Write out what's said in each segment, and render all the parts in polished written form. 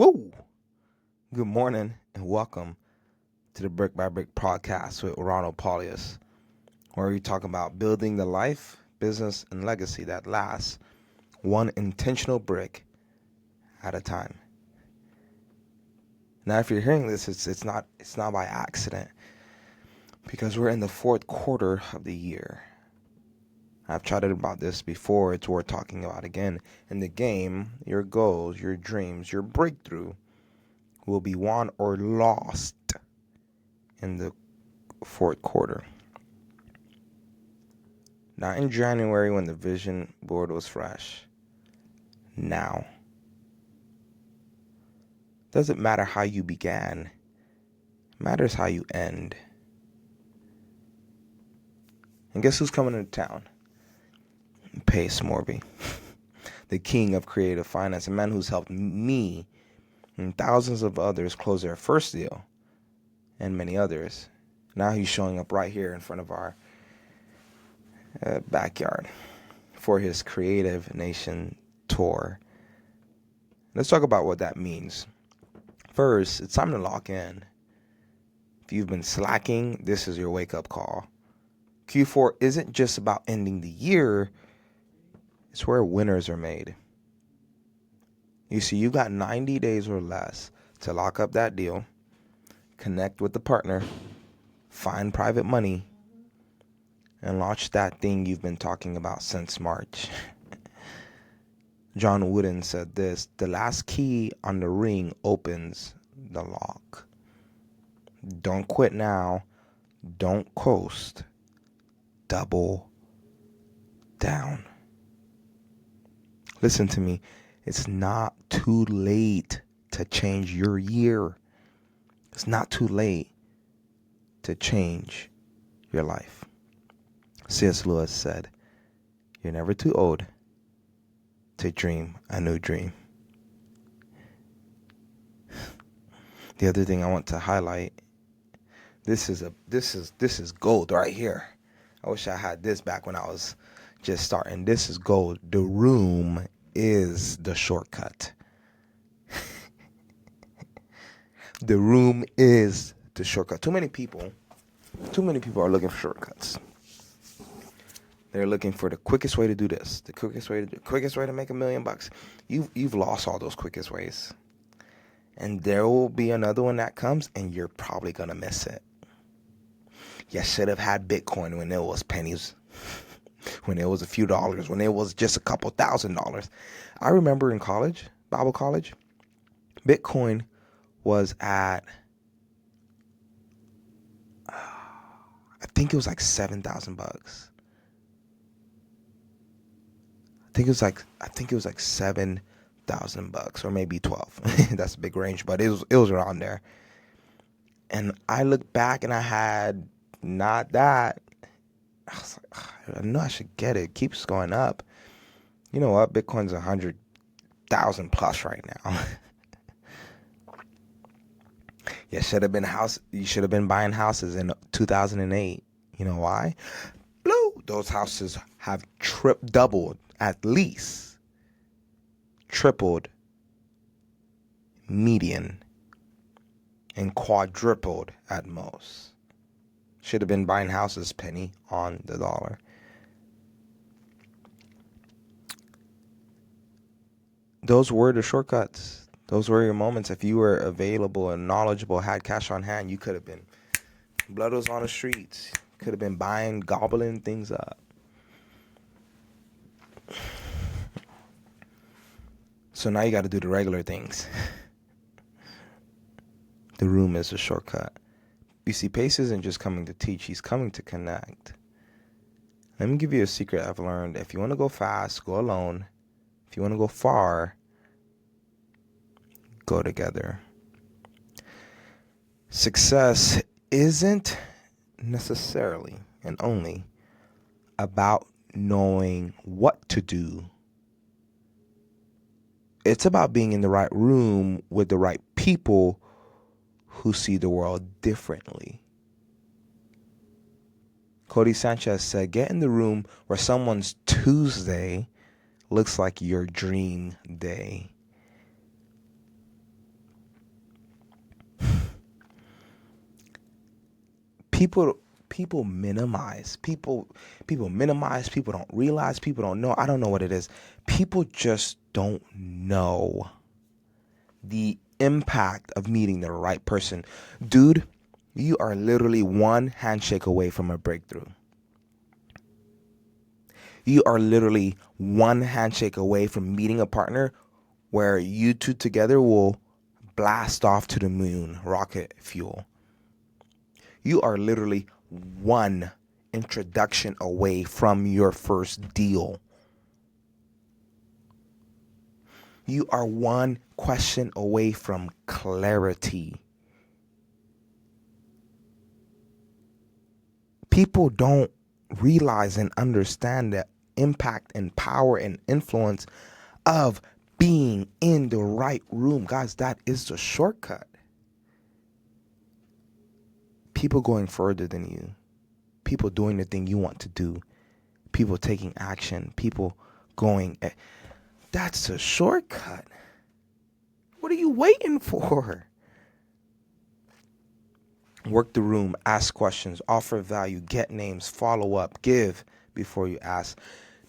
Woo! Good morning and welcome to the Brick by Brick podcast with Ronald Pauleus, where we talk about building the life, business, and legacy that lasts one intentional brick at a time. Now, if you're hearing this, it's not by accident, because we're in the fourth quarter of the year. I've chatted about this before. It's worth talking about again. In the game, your goals, your dreams, your breakthrough will be won or lost in the fourth quarter. Not in January when the vision board was fresh. Now. Doesn't matter how you began. It matters how you end. And guess who's coming into town? Pace Morby, the king of creative finance, a man who's helped me and thousands of others close their first deal, and many others. Now he's showing up right here in front of our backyard for his Creative Nation tour. Let's talk about what that means. First, it's time to lock in. If you've been slacking, this is your wake-up call. Q4 isn't just about ending the year. It's where winners are made. You see, you've got 90 days or less to lock up that deal, connect with the partner, find private money, and launch that thing you've been talking about since March. John Wooden said this: the last key on the ring opens the lock. Don't quit now. Don't coast. Double down. Listen to me. It's not too late to change your year. It's not too late to change your life. C.S. Lewis said, "You're never too old to dream a new dream." The other thing I want to highlight, this is gold right here. I wish I had this back when I was just starting. This is gold. The room is the shortcut. The room is the shortcut. Too many people are looking for shortcuts. They're looking for the quickest way to do this, the quickest way to make $1 million. You've lost all those quickest ways, and there will be another one that comes, and you're probably gonna miss it. You should have had Bitcoin when it was pennies, when it was a few dollars, when it was just a couple $1,000s. I remember in college, Bible college, Bitcoin was at, I think it was like $7,000. I think it was like $7,000 or maybe 12. That's a big range, but it was around there. And I look back and I had not that. I was like, I know I should get it. It keeps going up. You know what? Bitcoin's 100,000 plus right now. You should have been buying houses in 2008. You know why? Blue. Those houses have doubled at least, tripled median, and quadrupled at most. Should have been buying houses penny on the dollar. Those were the shortcuts. Those were your moments. If you were available and knowledgeable, had cash on hand, you could have been, blood was on the streets. Could have been gobbling things up. So now you got to do the regular things. The room is a shortcut. You see, Pace isn't just coming to teach. He's coming to connect. Let me give you a secret I've learned. If you want to go fast, go alone. If you want to go far, go together. Success isn't necessarily and only about knowing what to do. It's about being in the right room with the right people who see the world differently. Codie Sanchez said, get in the room where someone's Tuesday looks like your dream day. People minimize. People minimize. People don't realize. People don't know. I don't know what it is. People just don't know the impact of meeting the right person. Dude, you are literally one handshake away from a breakthrough. You are literally one handshake away from meeting a partner where you two together will blast off to the moon, rocket fuel. You are literally one introduction away from your first deal. You are one question away from clarity. People don't realize and understand the impact and power and influence of being in the right room. Guys, that is the shortcut. People going further than you. People doing the thing you want to do. People taking action. People going. That's the shortcut. What are you waiting for? Work the room, ask questions, offer value, get names, follow up, give before you ask.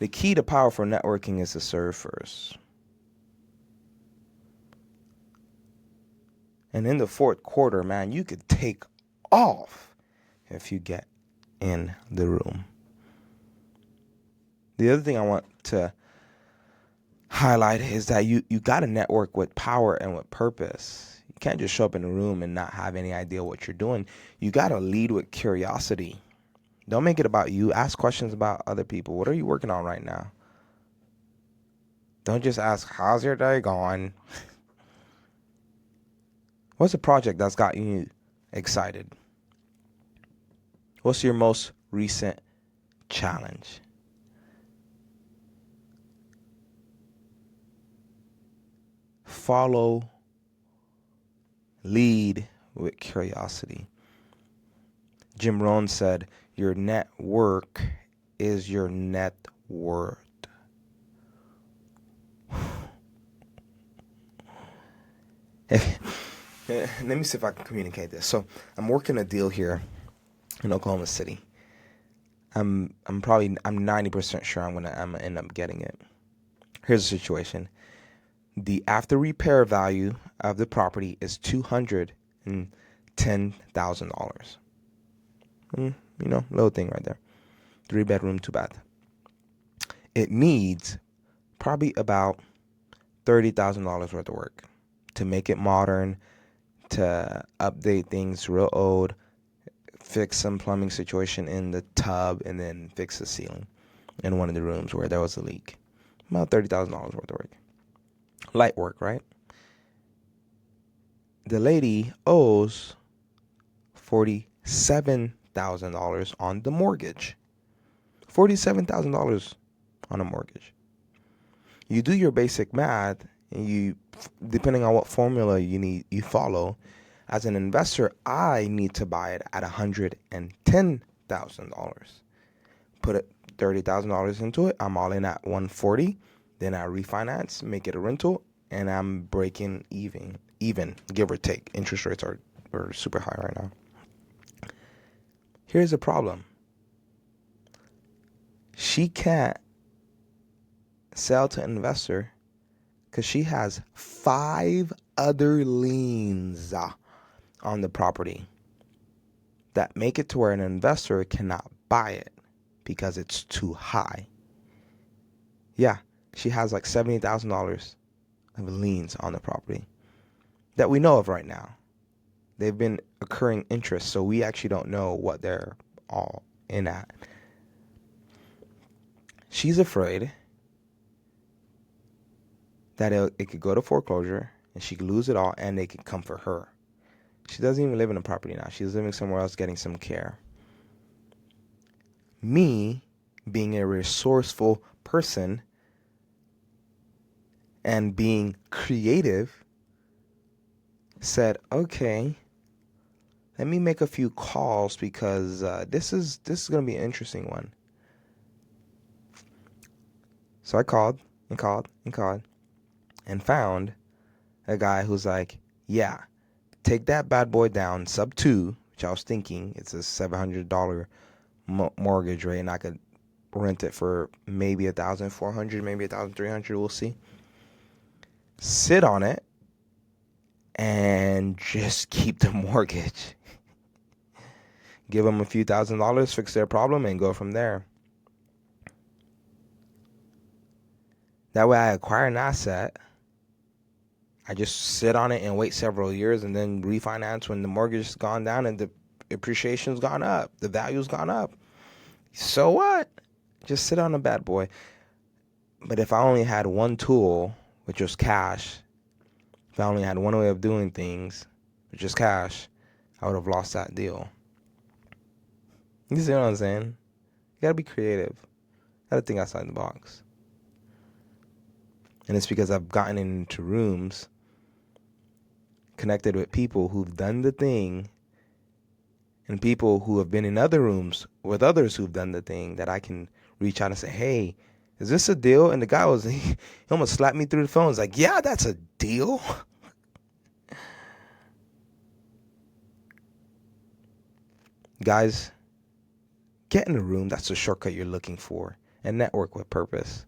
The key to powerful networking is to serve first. And in the fourth quarter, man, you could take off if you get in the room. The other thing I want to highlight is that you got to network with power and with purpose. You can't just show up in a room and not have any idea what you're doing. You got to lead with curiosity. Don't make it about you. Ask questions about other people. What are you working on right now? Don't just ask, how's your day going? What's a project that's got you excited? What's your most recent challenge? Follow, lead with curiosity. Jim Rohn said, your network is your net worth. Let me see if I can communicate this. So I'm working a deal here in Oklahoma City. I'm 90% sure I'm gonna end up getting it. Here's the situation. The after repair value of the property is $210,000. Little thing right there. 3-bedroom, 2-bath. It needs probably about $30,000 worth of work to make it modern, to update things real old, fix some plumbing situation in the tub, and then fix the ceiling in one of the rooms where there was a leak. About $30,000 worth of work. Light work, right? The lady owes $47,000 on the mortgage. $47,000 on a mortgage. You do your basic math, and you, depending on what formula you follow, as an investor, I need to buy it at $110,000. Put $30,000 into it. I'm all in at $140,000. Then I refinance, make it a rental, and I'm breaking even, give or take. Interest rates are super high right now. Here's the problem. She can't sell to an investor because she has 5 other liens on the property that make it to where an investor cannot buy it because it's too high. Yeah, she has like $70,000 of liens on the property that we know of right now. They've been accruing interest, so we actually don't know what they're all in at. She's afraid that it could go to foreclosure and she could lose it all and they could come for her. She doesn't even live in a property now. She's living somewhere else getting some care. Me, being a resourceful person and being creative, said, okay, let me make a few calls because this is going to be an interesting one. So I called and found a guy who's like, yeah, take that bad boy down, sub 2, which I was thinking it's a $700 mortgage rate, and I could rent it for maybe $1,400, maybe $1,300. We'll see. Sit on it and just keep the mortgage. Give them a few $1,000s, fix their problem, and go from there. That way I acquire an asset. I just sit on it and wait several years and then refinance when the mortgage has gone down and the appreciation's gone up. The value's gone up. So what? Just sit on a bad boy. But if I only had one tool, which was cash, if I only had one way of doing things, which is cash, I would have lost that deal. You see what I'm saying? You gotta be creative. You gotta think outside the box. And it's because I've gotten into rooms, connected with people who've done the thing, and people who have been in other rooms with others who've done the thing, that I can reach out and say, hey, is this a deal? And the guy he almost slapped me through the phone. He's like, yeah, that's a deal. Guys, get in the room. That's the shortcut you're looking for. And network with purpose.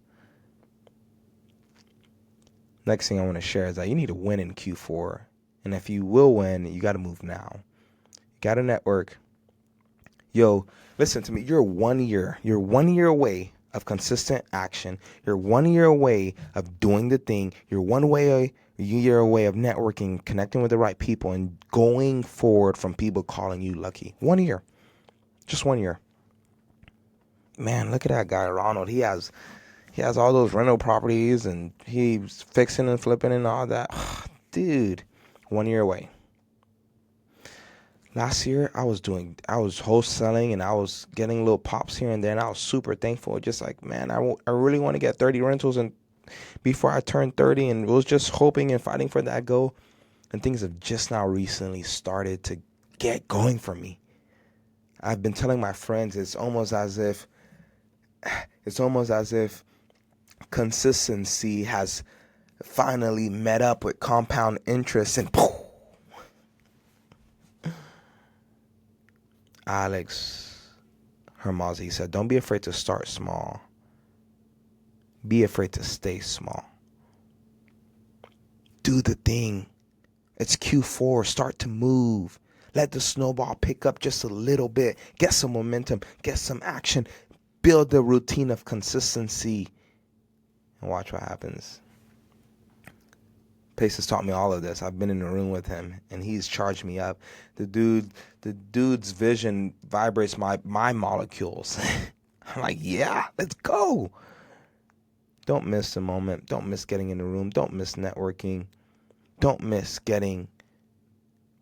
Next thing I want to share is that you need to win in Q4. And if you will win, you got to move now. You got to network. Yo, listen to me. You're 1 year. You're 1 year away of consistent action. You're 1 year away of doing the thing. You're 1 year away of networking, connecting with the right people, and going forward from people calling you lucky. 1 year. Just 1 year. Man, look at that guy, Ronald. He has all those rental properties, and he's fixing and flipping and all that. Dude, 1 year away. Last year, I was wholesaling, and I was getting little pops here and there, and I was super thankful. Just like, man, I really want to get 30 rentals and before I turned 30, and was just hoping and fighting for that goal. And things have just now recently started to get going for me. I've been telling my friends it's almost as if consistency has finally met up with compound interest, and poof. Alex Hormozi said, don't be afraid to start small. Be afraid to stay small. Do the thing. It's Q4. Start to move. Let the snowball pick up just a little bit. Get some momentum. Get some action. Build the routine of consistency. And watch what happens. Pace has taught me all of this. I've been in the room with him, and he's charged me up. The dude's vision vibrates my molecules. I'm like, yeah, let's go. Don't miss the moment. Don't miss getting in the room. Don't miss networking. Don't miss getting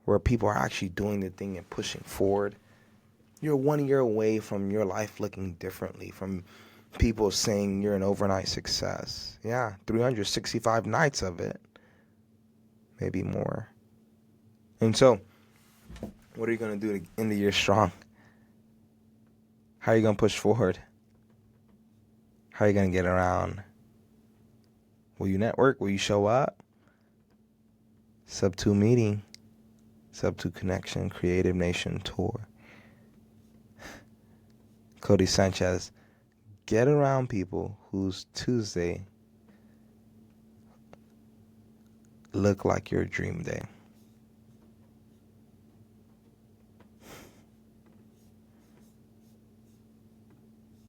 where people are actually doing the thing and pushing forward. You're 1 year away from your life looking differently, from people saying you're an overnight success. Yeah, 365 nights of it. Maybe more. And so, what are you going to do to end the year strong? How are you going to push forward? How are you going to get around? Will you network? Will you show up? Sub 2 meeting. Sub 2 connection. Creative Nation tour. Codie Sanchez. Get around people whose Tuesday look like your dream day.